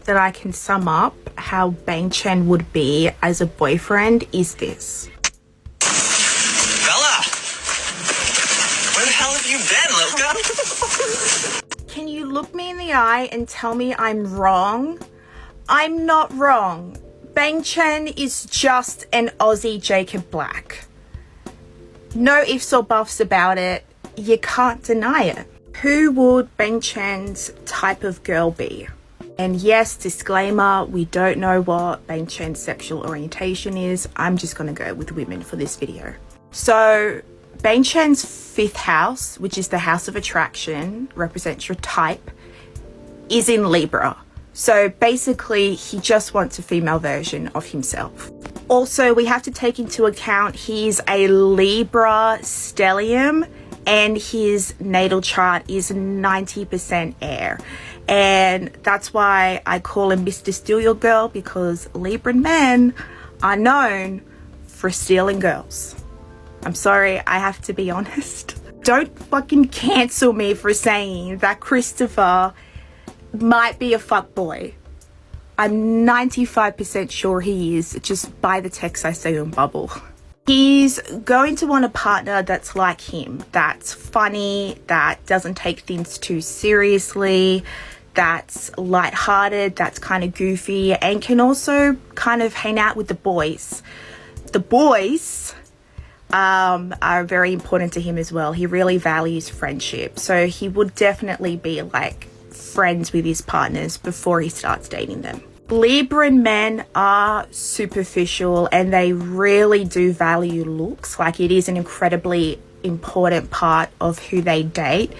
that I can sum up how Bang Chen would be as a boyfriend is this. Bella! Where the hell have you been, little girl? Can you look me in the eye and tell me I'm wrong? I'm not wrong. Bang Chen is just an Aussie Jacob Black. No ifs or buffs about it. You can't deny it. Who would Bang Chen's type of girl be? And yes, disclaimer, we don't know what Bang Chen's sexual orientation is. I'm just going to go with women for this video. So Bang Chen's 5th house, which is the house of attraction, represents your type, is in Libra. So basically, he just wants a female version of himself. Also, we have to take into account he's a Libra stellium and his natal chart is 90% air. And that's why I call him Mr. Steal Your Girl, because Libran men are known for stealing girls. I'm sorry, I have to be honest. Don't fucking cancel me for saying that Christopher might be a fuckboy. I'm 95% sure he is, just by the text I see on Bubble. He's going to want a partner that's like him, that's funny, that doesn't take things too seriously, that's lighthearted, that's kind of goofy, and can also kind of hang out with the boys. The boys are very important to him as well. He really values friendship, so he would definitely be like friends with his partners before he starts dating them. Libran men are superficial and they really do value looks. Like, it is an incredibly important part of who they date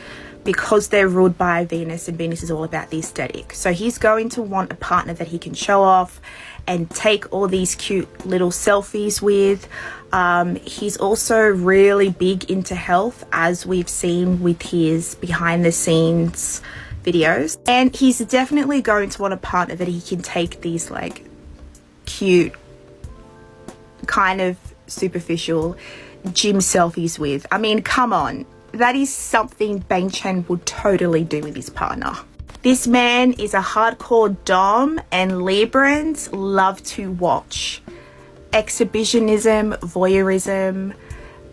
because they're ruled by Venus, and Venus is all about the aesthetic. So he's going to want a partner that he can show off and take all these cute little selfies with. He's also really big into health, as we've seen with his behind the scenes videos, and he's definitely going to want a partner that he can take these like cute kind of superficial gym selfies with. I mean, come on, that is something Bang Chen would totally do with his partner. This man is a hardcore dom, and Librans love to watch exhibitionism, voyeurism.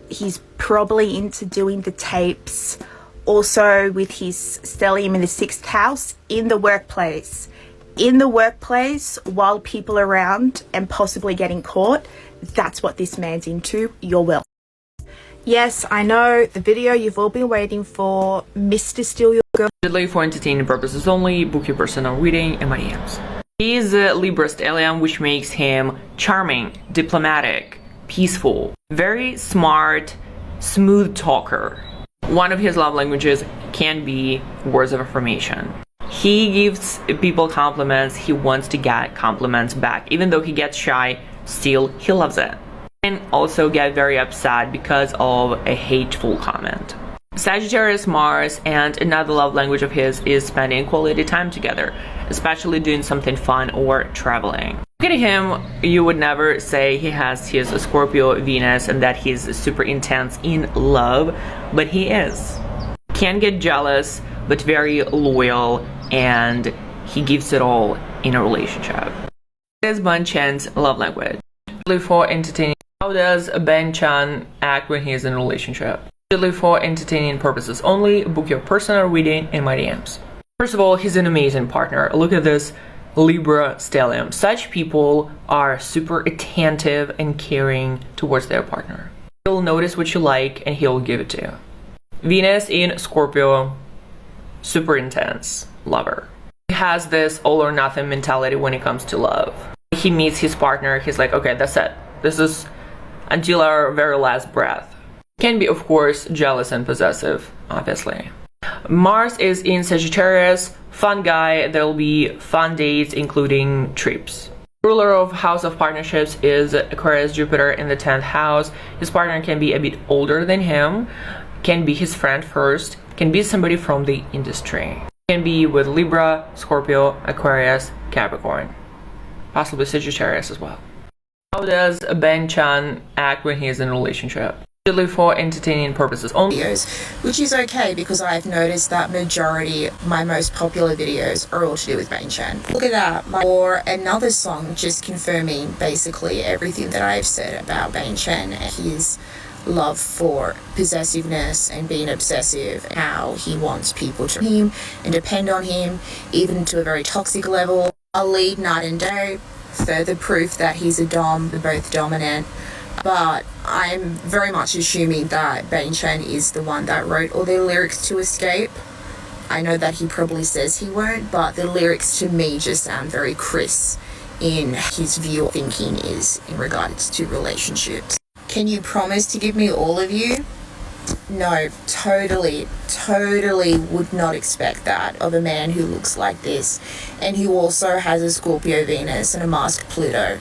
He's probably into doing the tapes. Also, with his stellium in the 6th house, in the workplace. In the workplace, while people are around and possibly getting caught, that's what this man's into. You're welcome. Yes, I know, the video you've all been waiting for, Mr. Steal Your Girl. For entertaining purposes only, book your personal reading in my DMs. He is a Libra stellium, which makes him charming, diplomatic, peaceful, very smart, smooth talker. One of his love languages can be words of affirmation. He gives people compliments. He wants to get compliments back. Even though he gets shy, still he loves it. And also get very upset because of a hateful comment. Sagittarius Mars, and another love language of his is spending quality time together, especially doing something fun or traveling. Look at him, you would never say he has his Scorpio Venus and that he's super intense in love, but he is. Can get jealous, but very loyal, and he gives it all in a relationship. This is Bang Chen's love language. For entertaining, how does Bang Chen act when he is in a relationship? For entertaining purposes only, book your personal reading in my DMs. First of all, he's an amazing partner. Look at this Libra stellium. Such people are super attentive and caring towards their partner. He'll notice what you like and he'll give it to you. Venus in Scorpio, super intense lover. He has this all or nothing mentality when it comes to love. He meets his partner, he's like, okay, that's it. This is until our very last breath. Can be, of course, jealous and possessive, obviously. Mars is in Sagittarius, fun guy. There'll be fun dates, including trips. Ruler of House of Partnerships is Aquarius Jupiter in the 10th house. His partner can be a bit older than him, can be his friend first, can be somebody from the industry. Can be with Libra, Scorpio, Aquarius, Capricorn. Possibly Sagittarius as well. How does Bang Chen act when he is in a relationship? Usually for entertaining purposes only. Videos, which is okay because I've noticed that majority of my most popular videos are all to do with Bang Chen. Look at that. Or another song just confirming basically everything that I've said about Bang Chen and his love for possessiveness and being obsessive, how he wants people to him and depend on him, even to a very toxic level. I'll lead night and day, further proof that he's a dom, they're both dominant. But I'm very much assuming that Bang Chen is the one that wrote all the lyrics to Escape. I know that he probably says he won't, but the lyrics to me just sound very crisp in his view of thinking is in regards to relationships. Can you promise to give me all of you? No, totally would not expect that of a man who looks like this and who also has a Scorpio Venus and a masked Pluto.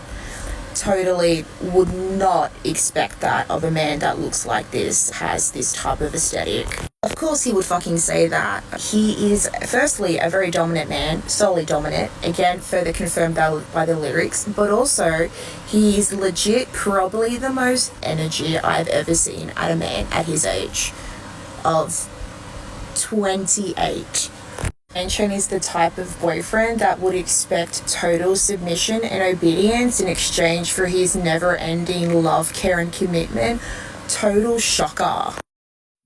Totally would not expect that of a man that looks like this, has this type of aesthetic. Of course he would fucking say that. He is firstly a very dominant man, solely dominant, again further confirmed by the lyrics, but also he is legit probably the most energy I've ever seen at a man at his age of 28. Bang Chen is the type of boyfriend that would expect total submission and obedience in exchange for his never-ending love, care and commitment. Total shocker.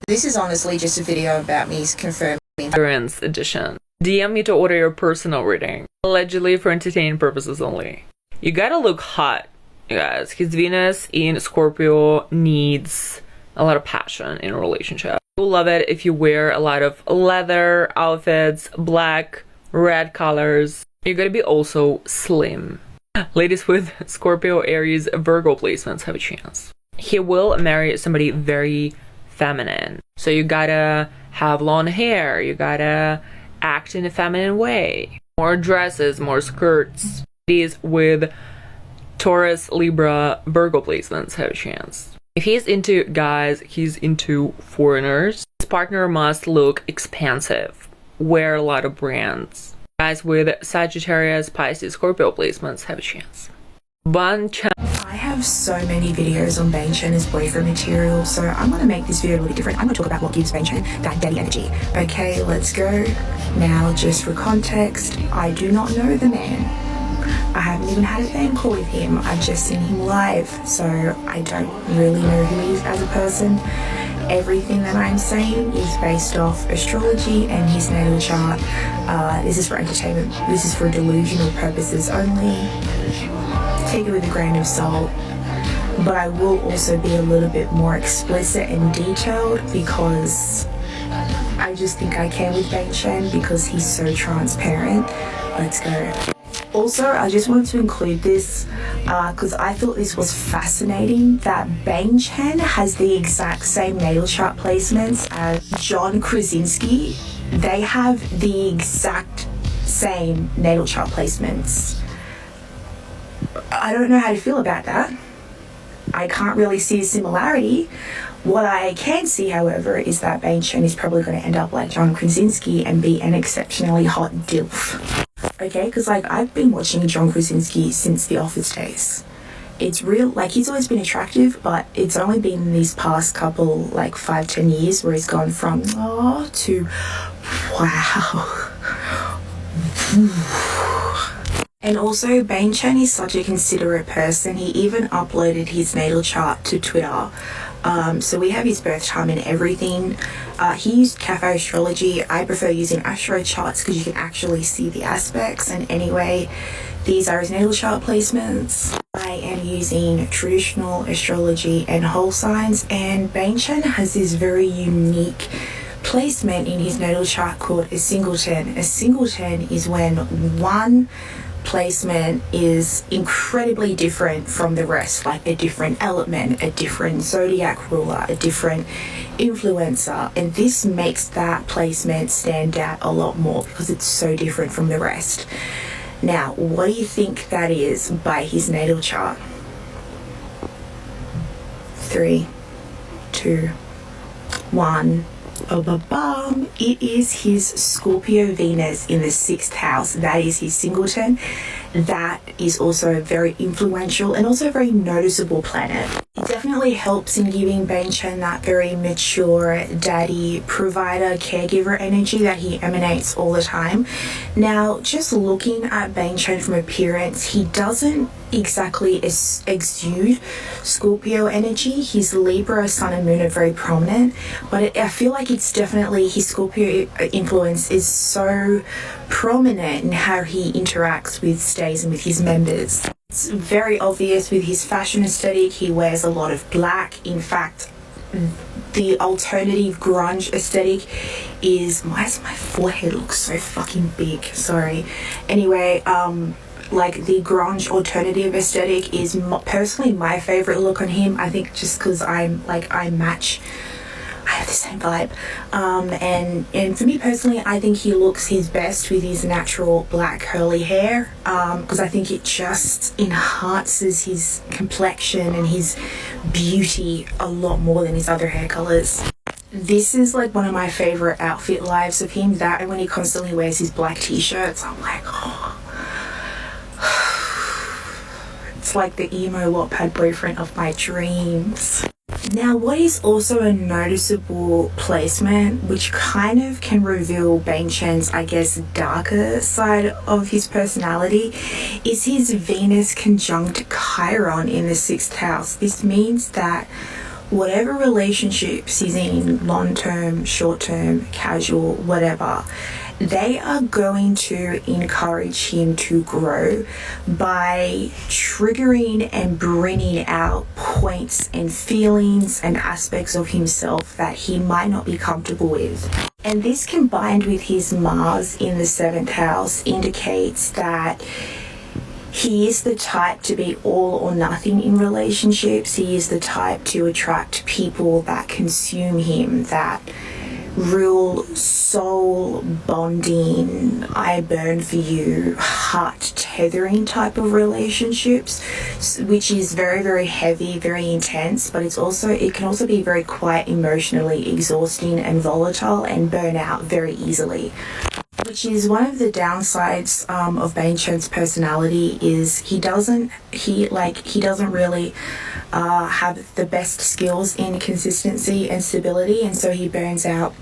This is honestly just a video about me confirming. Appearance edition. DM me to order your personal reading. Allegedly for entertaining purposes only. You gotta look hot, you guys. His Venus in Scorpio needs a lot of passion in a relationship. You'll love it if you wear a lot of leather outfits, black, red colors. You're gonna be also slim. Ladies with Scorpio, Aries, Virgo placements have a chance. He will marry somebody very feminine. So you gotta have long hair, you gotta act in a feminine way. More dresses, more skirts. Ladies with Taurus, Libra, Virgo placements have a chance. If he's into guys, he's into foreigners. His partner must look expansive, wear a lot of brands. Guys with Sagittarius, Pisces, Scorpio placements have a chance. Bang Chen. I have so many videos on Bang Chen as boyfriend material, so I'm going to make this video a little different. I'm going to talk about what gives Bang Chen that daddy energy. Okay, let's go. Now, just for context, I do not know the man. I haven't even had a fan call with him. I've just seen him live, so I don't really know who he is as a person. Everything that I'm saying is based off astrology and his natal chart. This is for entertainment. This is for delusional purposes only. Take it with a grain of salt. But I will also be a little bit more explicit and detailed because I just think I can with Bang Chen because he's so transparent. Let's go. Also, I just wanted to include this because I thought this was fascinating that Bang Chen has the exact same natal chart placements as John Krasinski. They have the exact same natal chart placements. I don't know how to feel about that. I can't really see a similarity. What I can see, however, is that Bang Chen is probably going to end up like John Krasinski and be an exceptionally hot dilf. Okay, because like I've been watching John Krasinski since The Office days. It's real, like he's always been attractive, but it's only been in these past couple, like 5-10 years where he's gone from oh to wow. And also, Bang Chen is such a considerate person. He even uploaded his natal chart to Twitter. So we have his birth time and everything. He used Cafe Astrology. I prefer using Astro charts because you can actually see the aspects. And anyway, these are his natal chart placements. I am using traditional astrology and whole signs. And Bang Chen has this very unique placement in his natal chart called a singleton. A singleton is when one placement is incredibly different from the rest, like a different element, a different zodiac ruler, a different influencer, and this makes that placement stand out a lot more because it's so different from the rest. Now, what do you think that is by his natal chart? 3, 2, 1. It is his Scorpio Venus in the 6th house. That is his singleton. that is also a very influential and also a very noticeable planet. It definitely helps in giving Bang Chen that very mature daddy, provider, caregiver energy that he emanates all the time. Now, just looking at Bang Chen from appearance, he doesn't exactly exude Scorpio energy. His Libra, Sun and Moon are very prominent, but I feel like it's definitely his Scorpio influence is so prominent in how he interacts with, stays, and with his members. It's very obvious with his fashion aesthetic. He wears a lot of black. In fact, the alternative grunge aesthetic is, why does my forehead look so fucking big? Sorry. Anyway, like the grunge alternative aesthetic is personally my favorite look on him. I think just because I match, I have the same vibe, and for me personally, I think he looks his best with his natural black curly hair, because I think it just enhances his complexion and his beauty a lot more than his other hair colors. This is like one of my favorite outfit lives of him, that and when he constantly wears his black t-shirts, I'm like, oh, it's like the emo Wattpad boyfriend of my dreams. Now, what is also a noticeable placement, which kind of can reveal Bang Chen's, I guess, darker side of his personality, is his Venus conjunct Chiron in the 6th house. This means that whatever relationships he's in, long-term, short-term, casual, whatever, they are going to encourage him to grow by triggering and bringing out points and feelings and aspects of himself that he might not be comfortable with. And this, combined with his Mars in the 7th house, indicates that he is the type to be all or nothing in relationships. He is the type to attract people that consume him, that real soul bonding, I burn for you, heart tethering type of relationships, which is very, very heavy, very intense, but it can also be very quite emotionally exhausting and volatile and burn out very easily. Which is one of the downsides of Bang Chen's personality, is he doesn't really have the best skills in consistency and stability, and so he burns out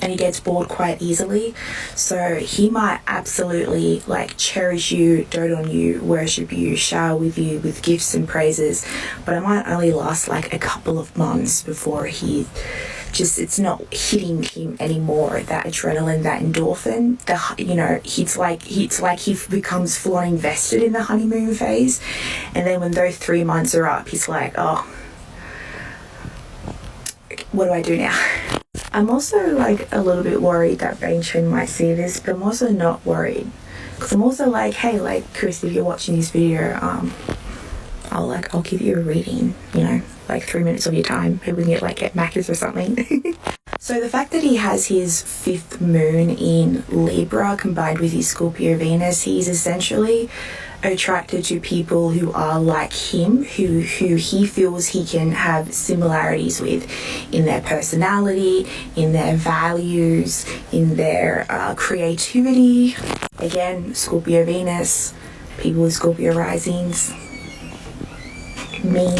and he gets bored quite easily. So he might absolutely like cherish you, dote on you, worship you, shower with you with gifts and praises, but it might only last like a couple of months before it's not hitting him anymore, that adrenaline, that endorphin. It's like he becomes full on invested in the honeymoon phase, and then when those 3 months are up, he's like, oh, what do I do now? I'm also like a little bit worried that Bang Chen might see this, but I'm also not worried, because I'm also like, hey, like, Chris, if you're watching this video, I'll give you a reading, like 3 minutes of your time. Maybe we can get Macca's or something. So the fact that he has his 5th moon in Libra combined with his Scorpio Venus, he's essentially attracted to people who are like him, who he feels he can have similarities with in their personality, in their values, in their creativity. Again, Scorpio Venus, people with Scorpio risings, me.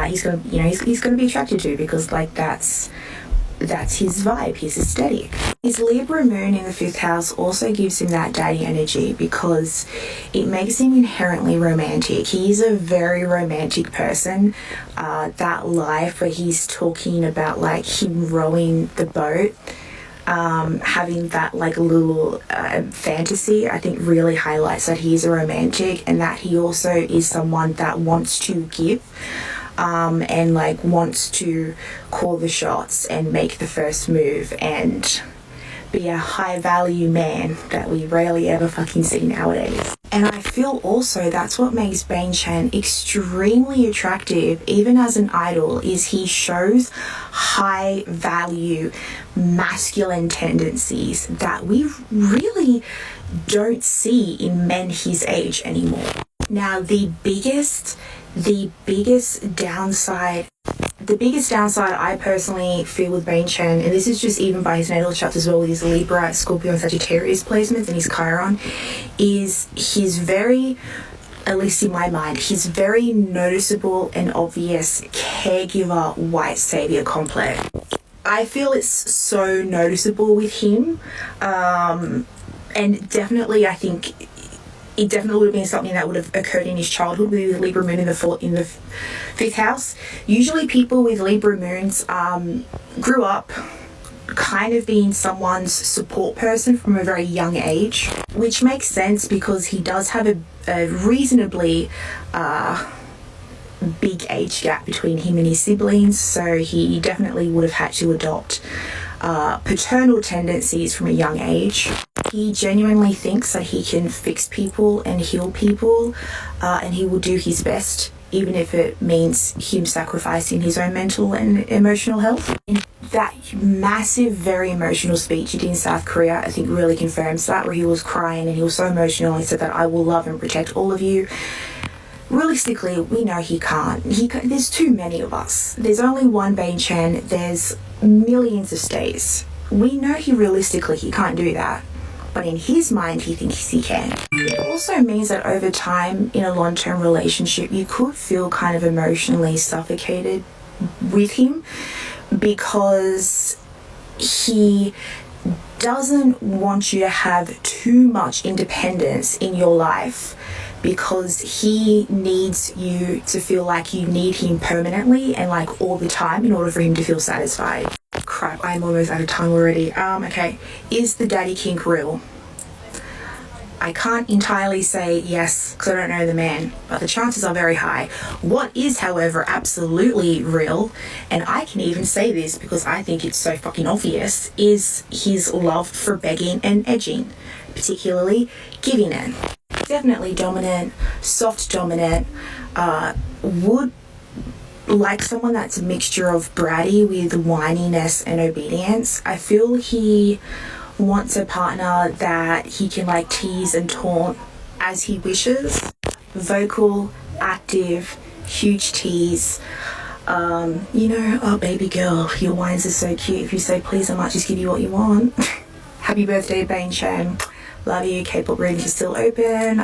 He's gonna be attracted to, because that's his vibe, his aesthetic. His Libra moon in the 5th house also gives him that daddy energy, because it makes him inherently romantic. He is a very romantic person. That life where he's talking about like him rowing the boat, having that like little fantasy, I think really highlights that he's a romantic, and that he also is someone that wants to give. And like wants to call the shots and make the first move and be a high value man that we rarely ever fucking see nowadays. And I feel also that's what makes Bang Chen extremely attractive, even as an idol, is he shows high value masculine tendencies that we really don't see in men his age anymore. Now, the biggest downside The biggest downside I personally feel with Bane Chen, and this is just even by his natal charts as well, with his Libra, Scorpio and Sagittarius placements and his Chiron, is he's very, at least in my mind, he's very noticeable and obvious caregiver white savior complex. I feel it's so noticeable with him, and definitely I think it definitely would have been something that would have occurred in his childhood with Libra moon in the fifth house. Usually people with Libra moons grew up kind of being someone's support person from a very young age, which makes sense because he does have a reasonably big age gap between him and his siblings, so he definitely would have had to adopt paternal tendencies from a young age. He genuinely thinks that he can fix people and heal people, and he will do his best, even if it means him sacrificing his own mental and emotional health. And that massive, very emotional speech he did in South Korea, I think really confirms that, where he was crying and he was so emotional and he said that I will love and protect all of you. Realistically, we know he can't. There's too many of us. There's only one Bane Chen. There's millions of states. We know he can't do that. But in his mind, he thinks he can. It also means that over time, in a long-term relationship, you could feel kind of emotionally suffocated with him because he doesn't want you to have too much independence in your life, because he needs you to feel like you need him permanently and like all the time in order for him to feel satisfied. Crap, I'm almost out of time already. Okay, is the daddy kink real? I can't entirely say yes because I don't know the man, but the chances are very high. What is, however, absolutely real, and I can even say this because I think it's so fucking obvious, is his love for begging and edging, particularly giving it. Definitely dominant, soft dominant, would like someone that's a mixture of bratty with whininess and obedience. I feel he wants a partner that he can like tease and taunt as he wishes. Vocal, active, huge tease. Oh baby girl, your whines are so cute. If you say please, I might just give you what you want. Happy birthday, Bane Chen. Love you. K-pop readings are still open.